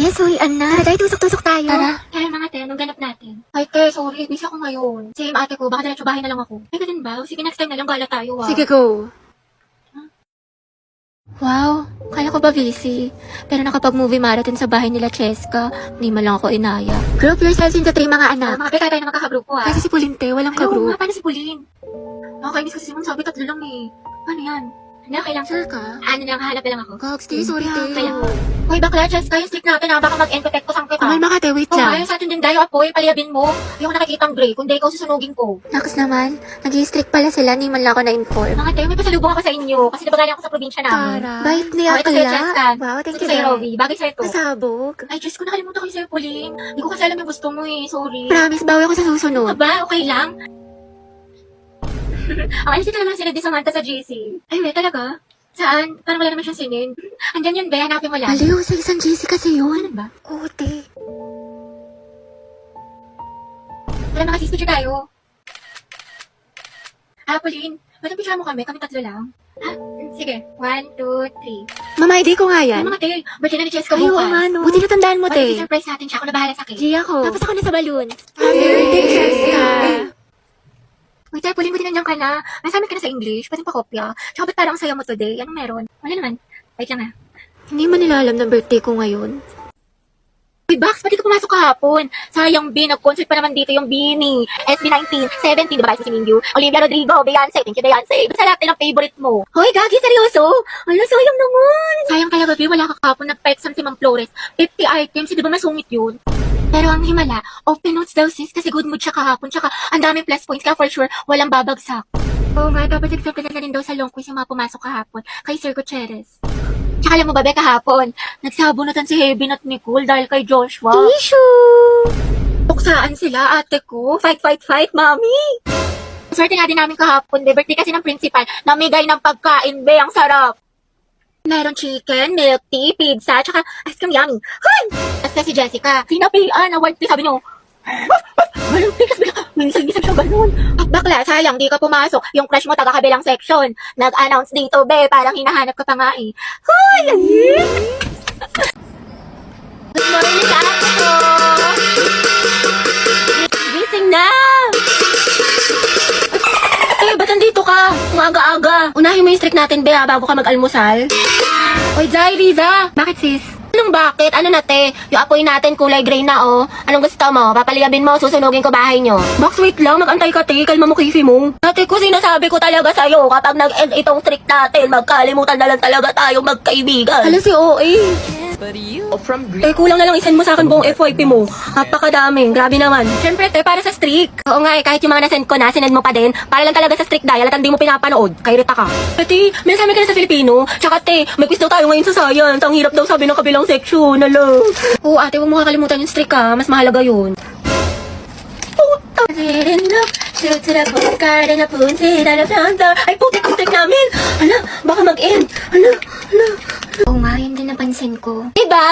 Yes, uy, Anna. Tara, tusok-tusok tayo. Tara. Kaya mga te, anong ganap natin? Ay te, sorry, busy ako ngayon. Same ate ko, baka diretso bahay na lang ako. Ay, ganun ba? Sige, next time na lang, gala tayo Sige, go. Wow, kala ko ba busy? Pero nakapag-movie marathon sa bahay nila Cheska, hindi man lang ako inaya. Group yourselves into 3 mga anak. Mga pe, tayo na magkakagrupo Kasi si Pulinte, walang Ano ka-group. nga, paano si Pauline? Nakakainis kasi si Mom, sabi 3 lang eh. Ano yan? Ano, kailang Sure ka? Ano lang, hanap na lang ako. Gogs, di, sorry, Yeah, te. kaya. Hoy, bakla, Cheska, yung stick natin ha, baka mag-end-protect ko sang kita. Kumalma ka, te, wait Oh, lang. ayun sa atin din dayo, apoy, paliyabin mo. Yung nakikita ang gray, kundi ikaw susunugin ko. Nakas naman, nag-i-strict pala sila, hindi man lang ako na-inform. Mga tayo, may pasalubong ako sa inyo. Kasi diba galing ako sa probinsya namin. Bait Oh, niya ito sa'yo, pala. Cheska. Wow, thank Ito you, sa'yo, Dad. Rovi. Bagay sa'yo to. Pasabog. Ay, Diyos ko, nakalimutan ko yung sa'yo, Pauline. Hindi ko kasi alam yung gusto mo eh. Sorry. Promise, bawi ako sa susunod. Aba, okay lang. Ang alis talaga sila di Samantha sa GC. Ay, wait, talaga? Saan? Parang wala naman siyang sinin. Andyan yun, be. Hanapin mo lang. Aliw, sa isang GC kasi yun. Ano ba? Oo, te. Tara, mga sis, picture tayo. Pauline. Ba't picture mo kami? Kami 3 lang. Sige. 1, 2, 3. Mama, ID ko nga Ay, yan. mga te. Birthday na ni Cheska Ay, oo bukas. nga, no. Buti natandaan mo, te. Surprise natin siya. Ako na bahala sa cake. Gia ko. Tapos ako na sa balloon. Happy birthday, Cheska. Wait, tayo, Pauline, buti nandiyan ka na. Nasabi ka na sa English. Pwede pa kopya. Tsaka ba't parang saya mo today? Anong meron? Wala naman. Wait lang ah. Hindi mo nila alam na birthday ko ngayon. Uy, Bax, pati ka pumasok kahapon. Sayang, B, nag-concert pa naman dito yung Bini. SB19, 17, diba si Minju? Olivia Rodrigo, Beyonce, thank you, Beyonce. Ba't sa lahat ng favorite mo? Hoy, Gagi, seryoso? Ala, sayang naman. Sayang talaga, B, wala ka kahapon, nagpa-exam si Ma'am Flores. 50 items, di ba masungit yun? Pero ang himala, open notes daw sis, kasi good mood siya kahapon, tsaka ang daming plus points, kaya for sure, walang babagsak. Oo nga, dapat accepted na rin daw sa long quiz yung mga pumasok kahapon, kay Sir Gutierrez. Tsaka alam mo ba, Be, kahapon, nagsabunatan si Heaven at Nicole dahil kay Joshua. Issue! Tuksaan sila, ate ko. Fight, fight, fight, mami! Swerte nga din namin kahapon, Be. Birthday kasi ng principal. Namigay ng pagkain, Be. Ang sarap. Meron chicken, milk tea, pizza, tsaka ice cream yummy. Hoy! Tapos si Jessica, sinapian na white tea, sabi niyo. Walang tea, kasi minsan-minsan siya ganun. At bakla, sayang, di ka pumasok. Yung crush mo, taga-kabilang section. Nag-announce dito, Be. Parang hinahanap ka pa nga eh. Hoy! Good morning, ate ko! Gising na! Eh, ba't nandito ka? Umaga-aga. Unahin mo yung streak natin, Bea, bago ka mag-almusal. Oy, Zay, Riza. Bakit, sis? Anong bakit? Ano na, te? Yung apoy natin kulay gray na, oh. Anong gusto mo? Papaliyabin mo, susunugin ko bahay nyo. Box, wait lang. Mag-antay ka, te. Kalma mo, kifi mo. Ate ko, sinasabi ko talaga sa'yo, kapag nag-end itong streak natin, magkalimutan na lang talaga tayo magkaibigan. Hala si OA. Eh, kulang na lang isend mo sa akin buong FYP mo. Napakadaming. Grabe naman. Siyempre, te, para sa streak. Oo nga, eh, kahit yung mga nasend ko na, sinend mo pa din. Para lang talaga sa streak dial at hindi mo pinapanood. Kay Rita ka. Ate, may nasabi ka na sa Filipino. Tsaka, te, may quiz daw tayo ngayon sa science. Ang hirap daw sabi ng kabilang section. Alo. Oo, ate, huwag mo kakalimutan yung streak ha. Mas mahalaga yun. Puta. Shoot to the postcard and a punsit and a flounder. Ay, putik ang streak namin. Hala, baka mag-end. Hala. Oo nga, yun din napansin ko. Diba?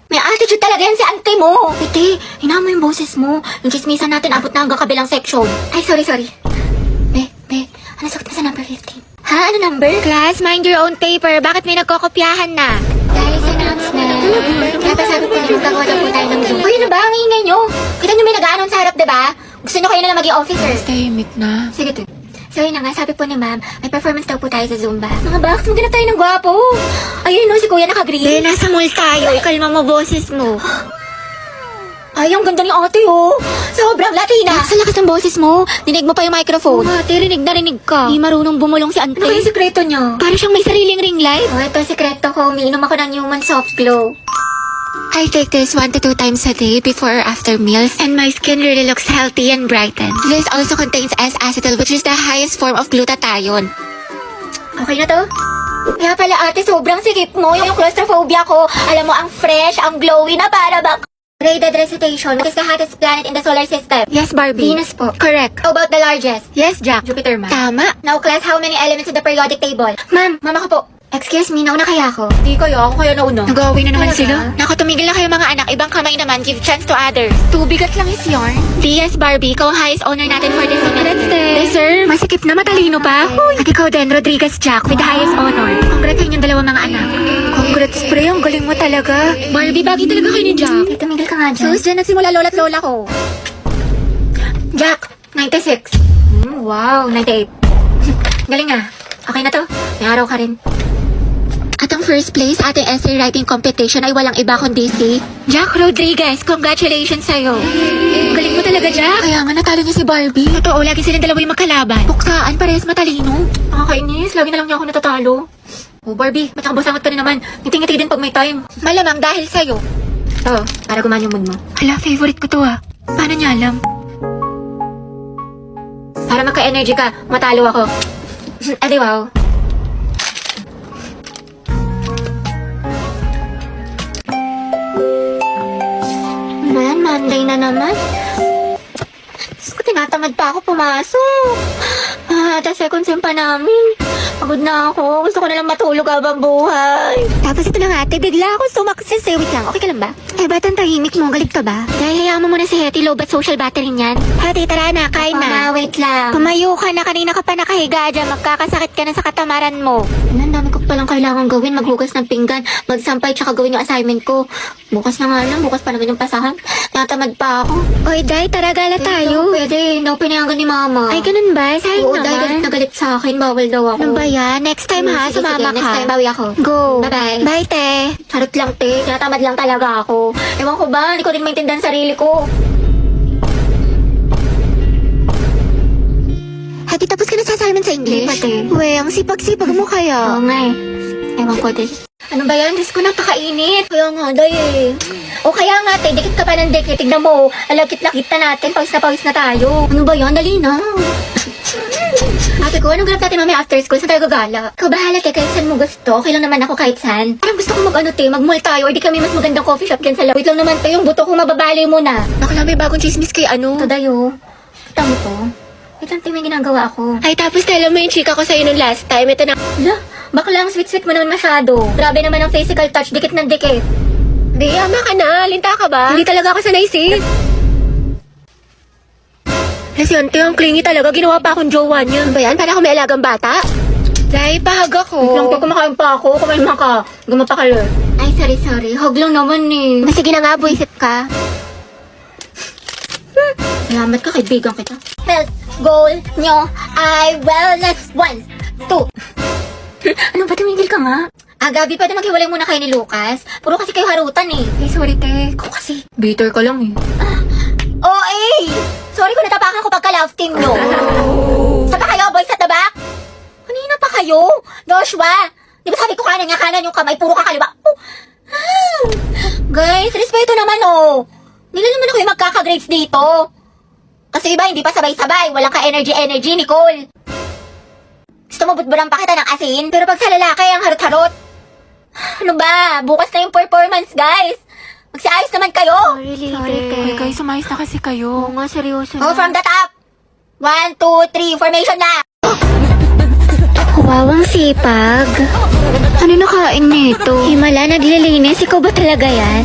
May attitude talaga yan si auntie mo. Ate, hinaan mo yung boses mo. Yung chismisan natin, abot na hanggang kabilang section. Ay, sorry. Be, ano sagot mo sa number 15? Ha? Ano number? Class, mind your own paper. Bakit may nagkokopyahan na? Dahil sa announcement. Kaya pa sabi ko na magkagawa daw po tayo ng Zoom. Uy, ano ba? Ang ingay nyo. Kita nyo may nag-a-announce sa harap, diba? Gusto nyo kayo na lang maging officer. Tahimik na. Sige, to. So yun na nga, sabi po ni ma'am, may performance daw po tayo sa Zumba. Mga box, maghanap tayo ng gwapo. Ayun no, si kuya naka-green. Be, nasa mall tayo. Ikalma mo boses mo. Ay, ang ganda ni ate oh. Sobrang Latina. Sa lakas ng boses mo, dinig mo pa yung microphone. Ate, rinig na rinig ka. Di marunong bumulong si Ante. Ano kaya sikreto niya? Para siyang may sariling ring light. Oh, ito sikreto ko. Umiinom ako ng Human Soft Glow. I take this 1 to 2 times a day before or after meals, and my skin really looks healthy and brightened. This also contains S-acetyl, which is the highest form of glutathione. Okay na to? Kaya pala ate, sobrang sikip mo. Yung claustrophobia ko, alam mo, ang fresh, ang glowy na para bang... Graded recitation, what is the hottest planet in the solar system? Yes, Barbie. Venus po. Correct. How about the largest? Yes, Jack. Jupiter, ma'am. Tama. Now, class, how many elements in the periodic table? Ma'am, mama ko po. Excuse me, nauna kaya ako? Di kaya, ako kaya nauna. Nag-away na naman Talaga? sila. Naku, tumigil na kayo mga anak. Ibang kamay naman. Give chance to others. Tubigat lang is yarn. DS Barbie, ikaw ang highest honor natin for this event. Let's deserve. Masikip na, matalino pa. At ikaw din, Rodriguez Jack, with the highest honor. Congrats sa inyong dalawang mga anak. Congrats, pre. Ang galing mo talaga. Barbie, bagay talaga kayo ni Jack. Hey, tumigil ka nga dyan. Sus, dyan nagsimula lola't lola ko. Jack, 96. Wow, 98. Galing ah. Okay na to. May araw ka rin. At ang first place sa ating essay writing competition ay walang iba kundi si Jack Rodriguez. Congratulations sa'yo. Galing mo talaga, Jack. Kaya nga natalo niya si Barbie. Totoo, lagi silang dalawa yung magkalaban. Buksaan, parehas matalino. Nakakainis, lagi na lang niya ako natatalo. Oh, Barbie, matakabasangot ka rin naman. Ngiti-ngiti din pag may time. Malamang dahil sa'yo. Oo, para gumaan yung mood mo. Hala, favorite ko to ah. Paano niya alam? Para magka-energy ka, matalo ako. Adi wow. Man, Monday na naman. Diyos ko, tinatamad pa ako pumasok. The second sem pa namin. Pagod na ako. Gusto ko na lang matulog habang buhay. Tapos ito na nga, ate. Bigla ako sumakses eh. Wait lang, okay ka lang ba? Eh, ba't ang tahimik mo? Galit ka ba? Dahil hayaan mo muna si Hetty, low bat social battery niyan. Hati, tara na, kain na. Wait lang. Tumayo ka na, kanina ka pa nakahiga dyan. Magkakasakit ka na sa katamaran mo. Ang dami ko palang kailangan gawin. Maghugas ng pinggan, magsampay, tsaka gawin yung assignment ko. Bukas na nga lang, bukas pa naman yung pasahan. Natamad pa ako. Oy, Day, tara gala tayo. Pwede, hindi ako pinayagan ni Mama. Ay, ganun ba? Sayang Oo, naman. Day, galit na galit sa akin. Bawal daw ako. Ano ba yan? Next time ha, Sige, sumama sige, ka. next time bawi ako. Go. Bye-bye. Bye, te. Charot lang, te. Tinatamad lang talaga ako. Ewan ko ba, hindi ko rin maintindihan sarili ko. Hati, tapos ka na sa assignment sa English? Hindi pa, te. We, ang sipag-sipag mo kaya. Oo nga eh. Ewan ko, te. Ano ba yan? Diyos ko, napakainit. Kaya nga, day eh. O kaya nga, te, dikit ka pa ng dikit. Tignan mo, alakit-lakit na natin. Pawis na tayo. Ano ba yan? Dali na. Ate ko, anong ganap natin mamaya after school? Saan tayo gagala? Ikaw bahala, te, kahit saan mo gusto. Okay lang naman ako kahit saan. Parang gusto ko mag-ano, te, mag-mall tayo. Or di kami mas magandang coffee shop dyan sa lawit lang naman, te. Yung buto ko mababali mo na. Bakla, may bagong chismis kay ano. Ito, dayo. Kita mo to? Wait lang, te, may ginagawa ako. Ay, tapos tala mo yung chika ko sa'yo nung last time. Ito na. Hala, bakla ang sweet-sweet mo naman masyado. Grabe naman ang physical touch, dikit ng dikit. Di, ama ka na. Linta ka ba? Hindi talaga ako sanay, sis. Lasyante, ang clingy talaga. Ginawa pa akong jowa niya. Ano ba yan? Para ako may alagang bata? Dahil pahag ako. Wait lang, te, kumakain pa ako. Kumain ka. Gumapa ka lang. Ay, sorry. Hug lang naman eh. Sige na nga, buisit ka. Salamat ka, kaibigan kita. Health goal nyo ay wellness 1, 2. Ano ba, tumigil ka nga? Gabi pa na maghiwalay muna kayo ni Lucas. Puro kasi kayo harutan eh. Ay, sorry, te. Ikaw kasi. Bitter ka lang eh. Sorry kung natapakan ko pagka-love team nyo. Saan pa kayo, boys at the back? Kanina pa kayo? Joshua, di ba sabi ko kanan yung kamay, puro ka kaliwa. Guys, respeto naman oh. Nila naman ako yung magkaka-grades dito. Kasi iba, hindi pa sabay-sabay. Walang ka-energy, Nicole. Gusto mo butburan pa kita ng asin? Pero pag sa lalaki, ang harot-harot. Ano ba? Bukas na yung performance, guys. Magsiayos naman kayo. Sorry, te. guys, sumayos na kasi kayo. Oo nga, seryoso Go na. from the top. 1, 2, 3, formation na. Wow, ang sipag. Ano nakain nito? Himala, naglilinis. Ikaw ba talaga yan?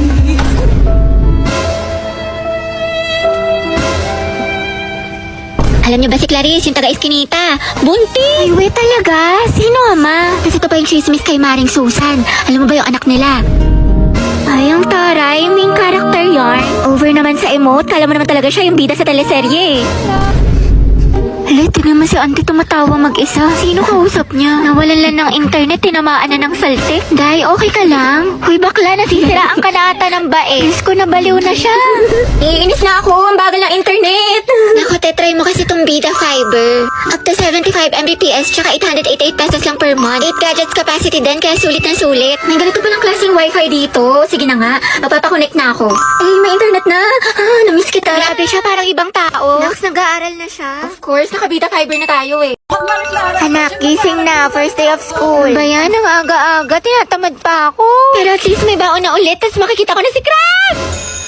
Alam niyo ba si Clarice, yung taga-Eskinita? Bunti! Ay, wait talaga. Sino ama? Kasi ito pa yung chismis kay Maring Susan. Alam mo ba yung anak nila? Ay, ang taray. Main character yarn. Over naman sa emote. Kala mo naman talaga siya yung bida sa teleserye. Hala, tingnan mo si auntie tumatawa mag-isa. Sino kausap niya? Nawalan lang ng internet, tinamaan na ng saltik. Day, okay ka lang? Hoy, bakla, nasisiraan ka na ata ng bae. Diyos ko, nabaliw na siya. Iinis na ako. Ang bagal ng internet. Naku, try mo kasi itong Bida Fiber. Up to 75 Mbps, tsaka 888 pesos lang per month. 8 gadgets capacity din, kaya sulit na sulit. May ganito palang klaseng wifi dito. Sige na nga. Magpapakonect na ako. Ay, may internet na. Namiss kita. Grabe siya, parang ibang tao. Nax, nag-aaral na siya. Of course, nakabita fiber na tayo eh. Anak, gising na. First day of school. Ba yan? Ang aga-aga. Tinatamad pa ako. Pero at least may baon na ulit. Tapos makikita ko na si Crab!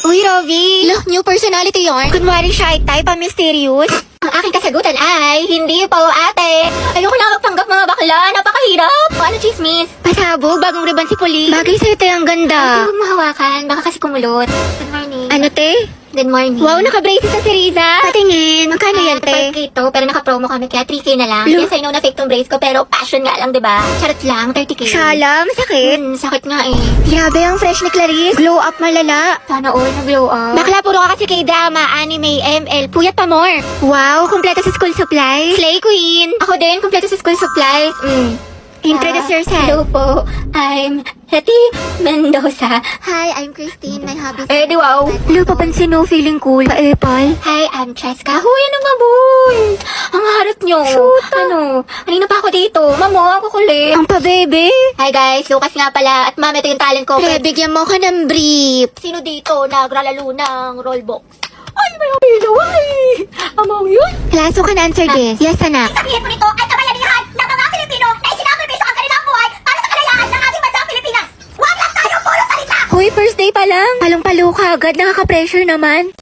Uy, Rovi. Look, new personality yarn. Kunwari shy type, mysterious. aking kasagutan ay, hindi po, ate. Ayoko na magpanggap mga bakla. Napakahirap. O ano, chismis? Pasabog, bagong riban si Poli. Bagay sa'yo, te, ang ganda. Huwag mo hawakan. Baka kasi kumulot. Good morning. Ano, te? Good morning. Wow, naka-braces na si Riza. Patingin. Magkano yan, te? 5K to, pero naka-promo kami, kaya 3K na lang. Yes, I know na fake tong brace ko, pero passion nga lang, diba? Charot lang, 30K. Shala, masakit. Sakit nga eh. Grabe, ang fresh ni Clarice. Glow up malala. Sana all na-glow up. Bakla, puro ka kasi kay drama, anime, ML, puyat pa more. Wow, kumpleto sa school supplies. Slay queen. Ako din, kumpleto sa school supplies. Introduce yourself. Hello po, I'm Hetty Mendoza. Hi, I'm Christine. My hobbies. Eh, di wow. Hello, papansin mo, feeling cool. Ka-epal. Hi, I'm Cheska. Huy, ano nga, boy? Ang harap nyo. Shoot. Ano? Kanina pa ako dito. Mamo, ako kulit. Ang pa-bebe. Hi, guys. Lucas nga pala. At ma'am, ito yung talent ko. Pre, bigyan mo ko ng brief. Sino dito nagralalo ng rollbox? Ay, may habilaw. Ay, amaw yun. Class, you can answer this. Yes, anak. Sabihin mo nito ay kabayanihan ng mga Pilipino na isinakripisyo ang kanilang buhay para sa kalayaan ng ating bansang Pilipinas. Huwag lang tayo puro salita! Hoy, first day pa lang. Palong-palo ka agad. Nakaka-pressure naman.